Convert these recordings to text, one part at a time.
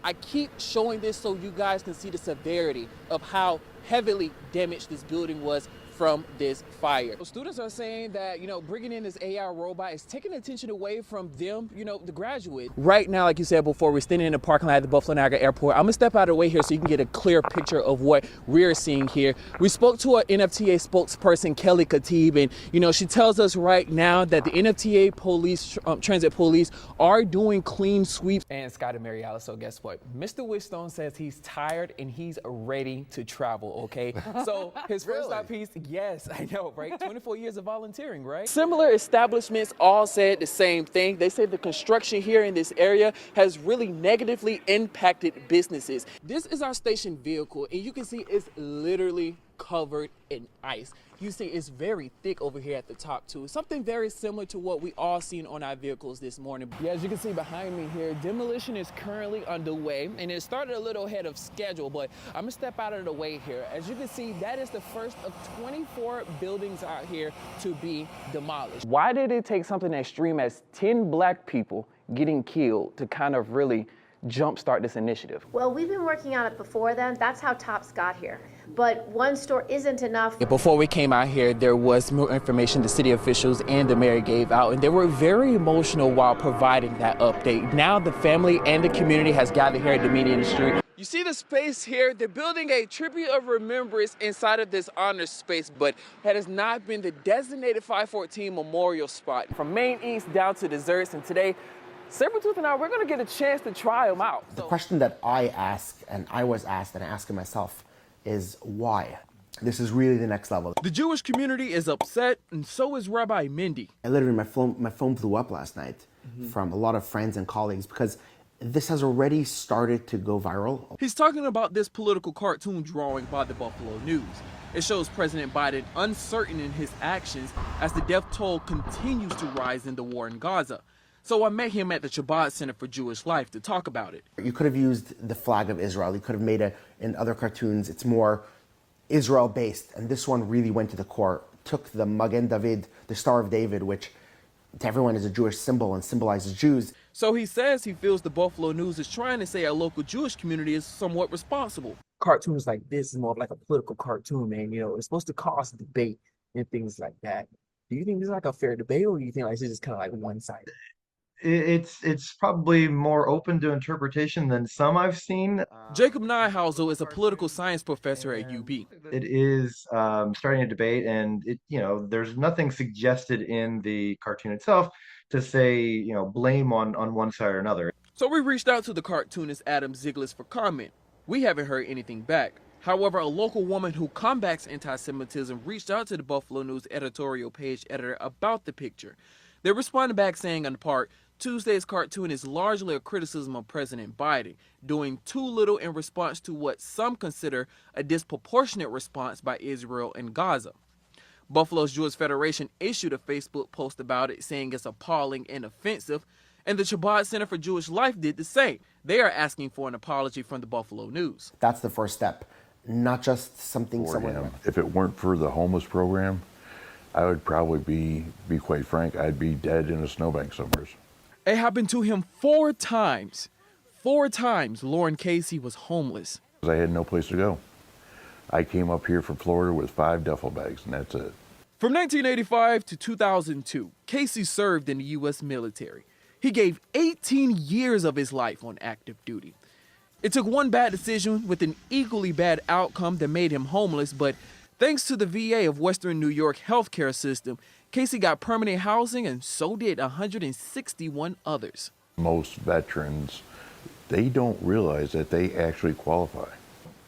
I keep showing this so you guys can see the severity of how heavily damaged this building was from this fire. So students are saying that, bringing in this AI robot is taking attention away from them, the graduates. Right now, like you said before, we're standing in the parking lot at the Buffalo Niagara Airport. I'm gonna step out of the way here so you can get a clear picture of what we're seeing here. We spoke to an NFTA spokesperson, Kelly Khatib, and she tells us right now that the NFTA police, transit police, are doing clean sweeps. And Scott and Mary Alice, so guess what? Mr. Wishstone says he's tired and he's ready to travel, okay? So his first stop piece, yes, I know, right? 24 years of volunteering, right? Similar establishments all said the same thing. They said the construction here in this area has really negatively impacted businesses. This is our station vehicle, and you can see it's literally covered in ice. You see it's very thick over here at the top too. Something very similar to what we all seen on our vehicles this morning. Yeah, as you can see behind me here, demolition is currently underway, and it started a little ahead of schedule, but I'm gonna step out of the way here. As you can see, that is the first of 24 buildings out here to be demolished. Why did it take something extreme as 10 black people getting killed to kind of really jumpstart this initiative? Well, we've been working on it before then. That's how TOPS got here. But one store isn't enough. Before we came out here, there was more information the city officials and the mayor gave out, and they were very emotional while providing that update. Now the family and the community has gathered here at the Median Street. You see the space here? They're building a tribute of remembrance inside of this honor space, but that has not been the designated 514 memorial spot. From Main East down to desserts, and today, Sabretooth and I, we're gonna get a chance to try them out. The question that I ask, and I was asked, and I ask it myself, is why? This is really the next level. The Jewish community is upset, and so is Rabbi Mindy. I literally, my phone blew up last night from a lot of friends and colleagues because this has already started to go viral. He's talking about this political cartoon drawing by the Buffalo News. It shows President Biden uncertain in his actions as the death toll continues to rise in the war in Gaza. So I met him at the Shabbat Center for Jewish Life to talk about it. You could have used the flag of Israel. You could have made it in other cartoons. It's more Israel-based, and this one really went to the core. Took the Magen David, the Star of David, which to everyone is a Jewish symbol and symbolizes Jews. So he says he feels the Buffalo News is trying to say our local Jewish community is somewhat responsible. Cartoons like this is more like a political cartoon, man. It's supposed to cause debate and things like that. Do you think this is like a fair debate, or do you think like this is just kind of like one-sided? It's probably more open to interpretation than some I've seen. Jacob Nyhauser is a political science professor at UB. It is starting a debate, and there's nothing suggested in the cartoon itself to say blame on one side or another. So we reached out to the cartoonist Adam Ziglis for comment. We haven't heard anything back. However, a local woman who combats anti-Semitism reached out to the Buffalo News editorial page editor about the picture. They responded back saying, in part, Tuesday's cartoon is largely a criticism of President Biden, doing too little in response to what some consider a disproportionate response by Israel and Gaza. Buffalo's Jewish Federation issued a Facebook post about it, saying it's appalling and offensive, and the Shabbat Center for Jewish Life did the same. They are asking for an apology from the Buffalo News. That's the first step, not just something someone... If it weren't for the homeless program, I would probably be quite frank, I'd be dead in a snowbank somewhere. It happened to him 4 times. 4 times Lauren Casey was homeless. I had no place to go. I came up here from Florida with 5 duffel bags, and that's it. From 1985 to 2002, Casey served in the U.S. military. He gave 18 years of his life on active duty. It took one bad decision with an equally bad outcome that made him homeless, but thanks to the VA of Western New York healthcare system, Casey got permanent housing, and so did 161 others. Most veterans, they don't realize that they actually qualify.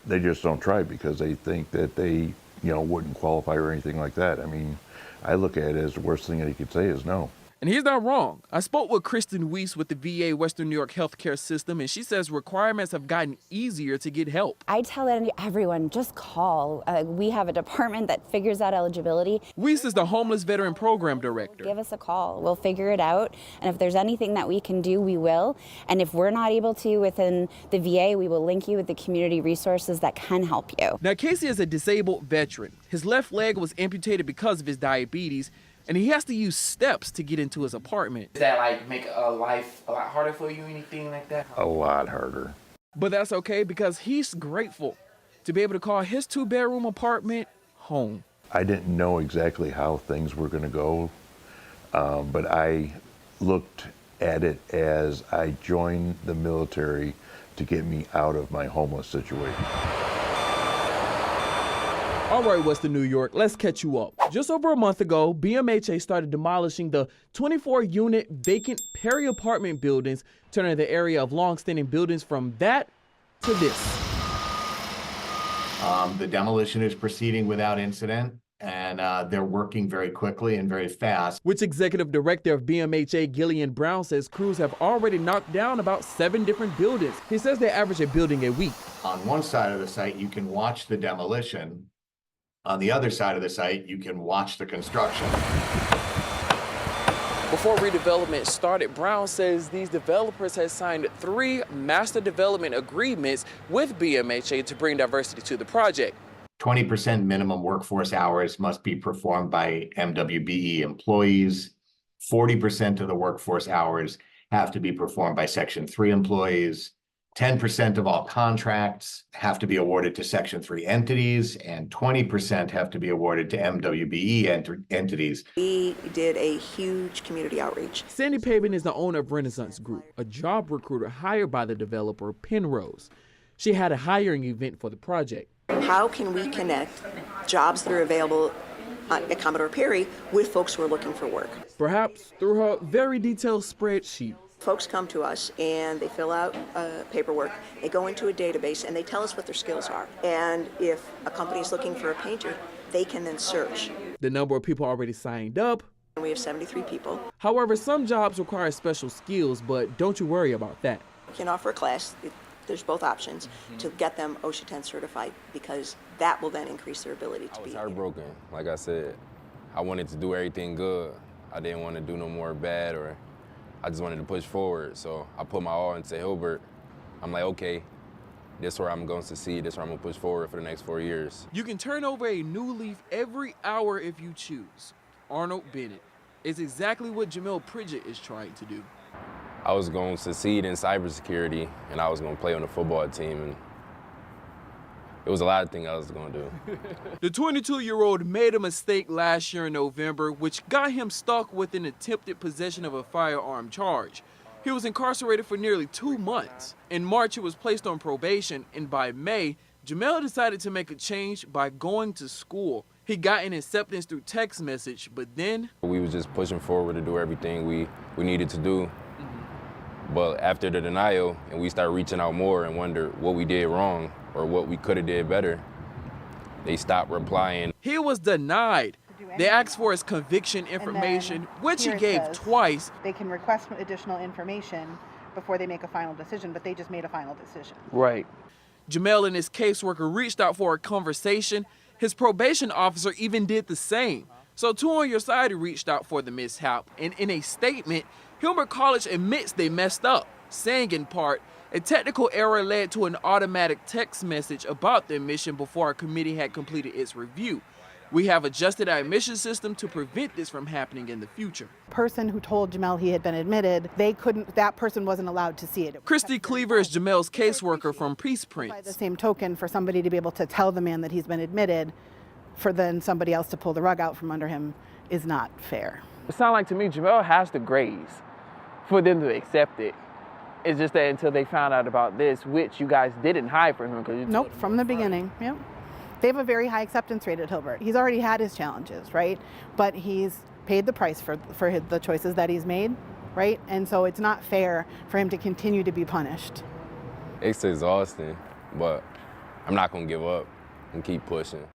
They just don't try because they think that they, wouldn't qualify or anything like that. I mean, I look at it as the worst thing that he could say is no. And he's not wrong. I spoke with Kristen Weiss with the VA Western New York healthcare system, and she says requirements have gotten easier to get help. I tell everyone, just call. We have a department that figures out eligibility. Weiss is the homeless veteran program director. Give us a call. We'll figure it out. And if there's anything that we can do, we will. And if we're not able to within the VA, we will link you with the community resources that can help you. Now, Casey is a disabled veteran. His left leg was amputated because of his diabetes, and he has to use steps to get into his apartment. Does that make life a lot harder for you, anything like that? A lot harder. But that's okay because he's grateful to be able to call his 2-bedroom apartment home. I didn't know exactly how things were going to go, but I looked at it as I joined the military to get me out of my homeless situation. All right, Western New York, let's catch you up. Just over a month ago, BMHA started demolishing the 24-unit vacant Perry apartment buildings, turning the area of long-standing buildings from that to this. The demolition is proceeding without incident, and they're working very quickly and very fast. Which Executive Director of BMHA, Keelin Berrian, says crews have already knocked down about 7 different buildings. He says they average a building a week. On one side of the site, you can watch the demolition. On the other side of the site, you can watch the construction. Before redevelopment started, Brown says these developers had signed 3 master development agreements with BMHA to bring diversity to the project. 20% minimum workforce hours must be performed by MWBE employees. 40% of the workforce hours have to be performed by Section 3 employees. 10% of all contracts have to be awarded to Section 3 entities, and 20% have to be awarded to MWBE entities. We did a huge community outreach. Sandy Pavin is the owner of Renaissance Group, a job recruiter hired by the developer Penrose. She had a hiring event for the project. How can we connect jobs that are available at Commodore Perry with folks who are looking for work? Perhaps through her very detailed spreadsheet. Folks come to us and they fill out paperwork, they go into a database and they tell us what their skills are. And if a company is looking for a painter, they can then search. The number of people already signed up. We have 73 people. However, some jobs require special skills, but don't you worry about that. We can offer a class, there's both options, to get them OSHA 10 certified, because that will then increase their ability to be. I was heartbroken. Like I said, I wanted to do everything good. I didn't want to do no more bad, or I just wanted to push forward. So I put my all into Hilbert. I'm like, okay, this is where I'm going to succeed. This is where I'm going to push forward for the next 4 years. You can turn over a new leaf every hour if you choose. Arnold Bennett is exactly what Jamel Pridgett is trying to do. I was going to succeed in cybersecurity, and I was going to play on the football team, and it was a lot of things I was going to do. The 22-year-old made a mistake last year in November, which got him stuck with an attempted possession of a firearm charge. He was incarcerated for nearly 2 months. In March, he was placed on probation, and by May, Jamel decided to make a change by going to school. He got an acceptance through text message, but then We was just pushing forward to do everything we needed to do. But after the denial, and we started reaching out more and wonder what we did wrong or what we could have did better, they stopped replying. he was denied. They asked for his conviction information, which he gave twice. They can request additional information before they make a final decision, but they just made a final decision. Right. Jamel and his caseworker reached out for a conversation. His probation officer even did the same. So Two on Your Side reached out for the mishap, and in a statement, Hilbert College admits they messed up, saying in part, a technical error led to an automatic text message about the admission before our committee had completed its review. We have adjusted our admission system to prevent this from happening in the future. Person who told Jamel he had been admitted, that person wasn't allowed to see it. Christy Cleaver is Jamel's caseworker from Peace By the Prince. same token, for somebody to be able to tell the man that he's been admitted, for then somebody else to pull the rug out from under him, is not fair. It sounds like to me Jamel has the grades for them to accept it. It's just that until they found out about this, which you guys didn't hide from him. Nope, from the beginning, yep. They have a very high acceptance rate at Hilbert. He's already had his challenges, right? But he's paid the price for the choices that he's made, right? And so it's not fair for him to continue to be punished. It's exhausting, but I'm not going to give up and keep pushing.